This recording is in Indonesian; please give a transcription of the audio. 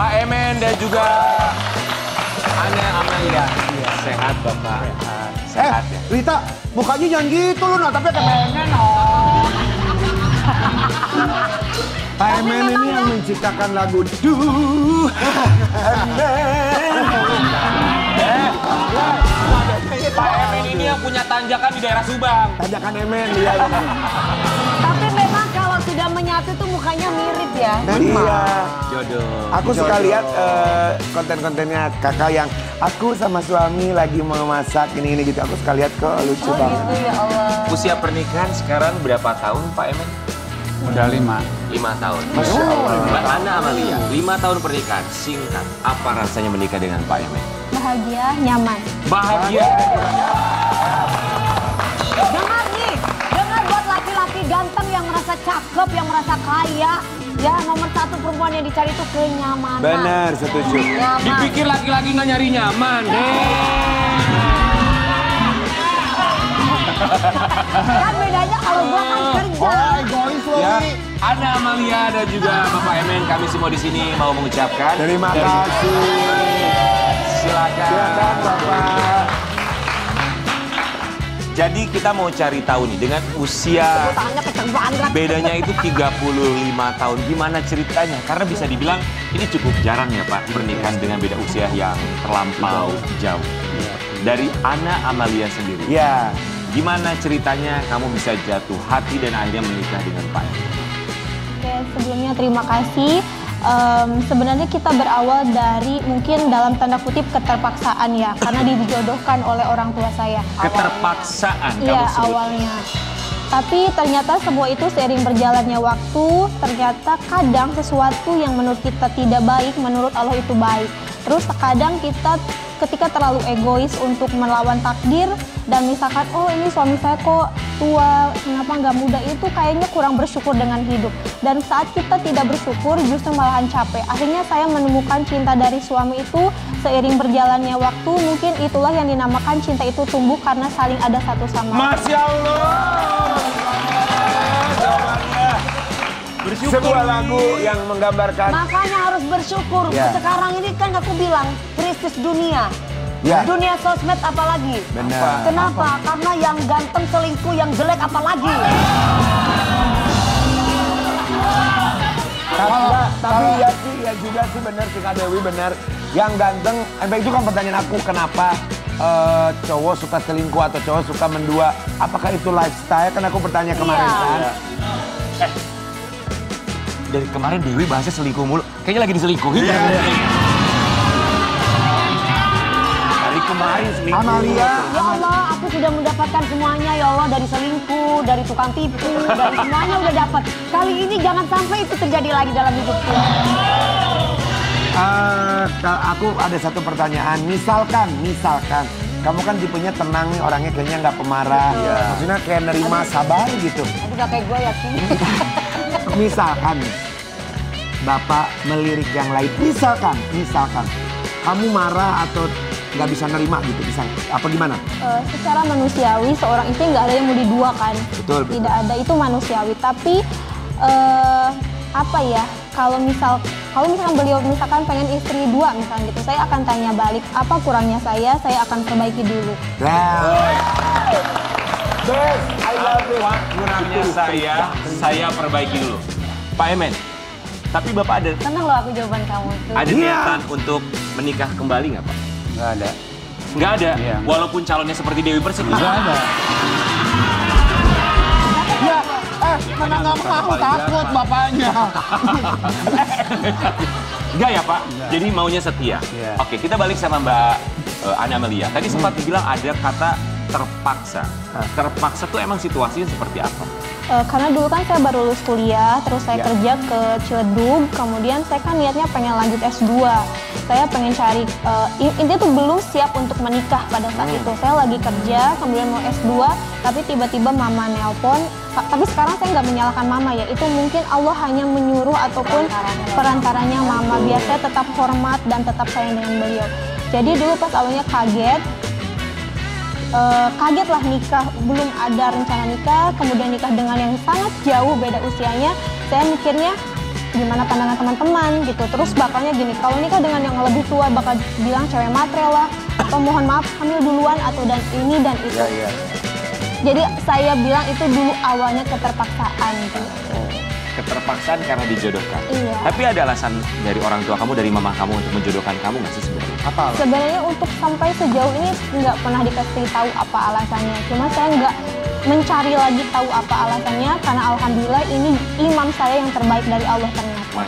Pak Emen dan juga Ana Amalia. Sehat Bapak? Sehat ya? Rita, mukanya jangan gitu lu, nah, tapi kepengen. Pak Emen ini yang menciptakan lagu Duh Emen. Pak Emen ini yang punya tanjakan di daerah Subang. Tanjakan Emen, iya. Tapi memang kalau sudah menyatu tuh mukanya mirip ya. Iya. Jodoh. Aku suka lihat konten-kontennya kakak yang aku sama suami lagi mau masak ini gitu. Aku suka lihat kok lucu banget. Gitu ya Allah. Usia pernikahan sekarang berapa tahun Pak Emen? Udah 5. 5 tahun. Masya Allah. Mbak Ana Amalia, 5 tahun pernikahan. Singkat, apa rasanya menikah dengan Pak Emen? Bahagia, nyaman. Bahagia. Dengar nih, dengar buat laki-laki ganteng yang merasa cakep, yang merasa kaya. Ya nomor 1 perempuan yang dicari itu kenyamanan. Benar, setuju. Nyaman. Dipikir laki-laki nggak nyari nyaman. Kan bedanya kalau gua kan kerja. Ya, Ana Amalia dan juga Bapak Emen, kami semua di sini mau mengucapkan Terima kasih. Silakan. Silakan Bapak. Jadi kita mau cari tahu nih, dengan usia Tangannya kenceng banget. bedanya itu 35 tahun, gimana ceritanya? Karena bisa dibilang ini cukup jarang ya Pak, pernikahan dengan beda usia yang terlampau jauh. Dari Ana Amalia sendiri, Ya, gimana ceritanya kamu bisa jatuh hati dan akhirnya menikah dengan Pak Emen? Oke, sebelumnya terima kasih. Sebenarnya kita berawal dari mungkin dalam tanda kutip keterpaksaan ya, karena dijodohkan oleh orang tua saya. Keterpaksaan kamu Iya, sebut. awalnya. Tapi ternyata semua itu seiring berjalannya waktu, ternyata kadang sesuatu yang menurut kita tidak baik, menurut Allah itu baik. Terus kadang kita ketika terlalu egois untuk melawan takdir dan misalkan, oh ini suami saya kok tua, kenapa nggak muda, itu kayaknya kurang bersyukur dengan hidup. Dan saat kita tidak bersyukur justru malahan capek. Akhirnya saya menemukan cinta dari suami itu seiring berjalannya waktu, mungkin itulah yang dinamakan cinta itu tumbuh karena saling ada satu sama lain. Masya Allah. Bersyukur. sebuah lagu yang menggambarkan. Makanya harus bersyukur. Ya. Sekarang ini kan aku bilang krisis dunia. Ya. Dunia sosmed apalagi. Benar. Kenapa? Karena yang ganteng selingkuh, yang jelek apalagi. Tapi ya sih, ya juga sih benar sih Kak Dewi, benar. Yang ganteng, itu kan pertanyaan aku, kenapa cowok suka selingkuh atau cowok suka mendua? Apakah itu lifestyle? Kan aku bertanya kemarin kan. Dari kemarin Dewi bahasnya selingkuh mulu. Kayaknya lagi diselingkuhin. Dari kemarin selingkuh. Amalia. Ya Allah, aku sudah mendapatkan semuanya ya Allah, dari selingkuh, dari tukang tipu, dari semuanya udah dapat. Kali ini jangan sampai itu terjadi lagi dalam hidupku. Aku ada satu pertanyaan. Misalkan, kamu kan tipenya tenang nih, orangnya kayaknya nggak pemarah. Maksudnya kayak nerima, sabar gitu. Aduh, gak kayak gue ya sih. Misalkan Bapak melirik yang lain, misalkan kamu marah atau nggak bisa nerima gitu, bisa apa gimana? Secara manusiawi seorang istri nggak ada yang mau diduakan. Betul. Tidak ada, itu manusiawi. Tapi apa ya? Kalau misalkan beliau misalkan pengen istri 2 misalkan gitu, saya akan tanya balik apa kurangnya saya akan perbaiki dulu. Best, I love it. Kurangnya saya perbaiki dulu. Pak Emen, tapi Bapak ada Seneng loh aku jawaban kamu tuh. niatan untuk menikah kembali nggak Pak? Nggak ada. Nggak ada, Iya. walaupun calonnya seperti Dewi Persik. Nggak ada. Ya, mana nggak mau, takut bapaknya. Enggak ya Pak, jadi maunya setia. Iya. Oke, kita balik sama Mbak Ana Amalia. Tadi sempat dibilang ada kata terpaksa. Terpaksa tuh emang situasinya seperti apa? Karena dulu kan saya baru lulus kuliah, terus saya kerja ke Ciledug, kemudian saya kan niatnya pengen lanjut S2. Saya pengen cari, intinya tuh belum siap untuk menikah pada saat itu. Saya lagi kerja, kemudian mau S2, tapi tiba-tiba mama nelpon. Tapi sekarang saya nggak menyalahkan mama ya, itu mungkin Allah hanya menyuruh ataupun perantaranya mama, biar saya tetap hormat dan tetap sayang dengan beliau. Jadi dulu pas awalnya kaget lah nikah, belum ada rencana nikah, kemudian nikah dengan yang sangat jauh beda usianya. Saya mikirnya gimana pandangan teman-teman gitu. Terus bakalnya gini, kalau nikah dengan yang lebih tua bakal bilang cewek matre lah, atau mohon maaf hamil duluan atau dan ini dan itu. Iya. Jadi saya bilang itu dulu awalnya keterpaksaan gitu. Keterpaksaan karena dijodohkan. Iya. Tapi ada alasan dari orang tua kamu, dari mama kamu untuk menjodohkan kamu nggak sih sebenarnya? Apa? Sebenarnya untuk sampai sejauh ini nggak pernah dikasih tahu apa alasannya. Cuma saya nggak mencari lagi tahu apa alasannya karena alhamdulillah ini imam saya yang terbaik dari Allah ternyata.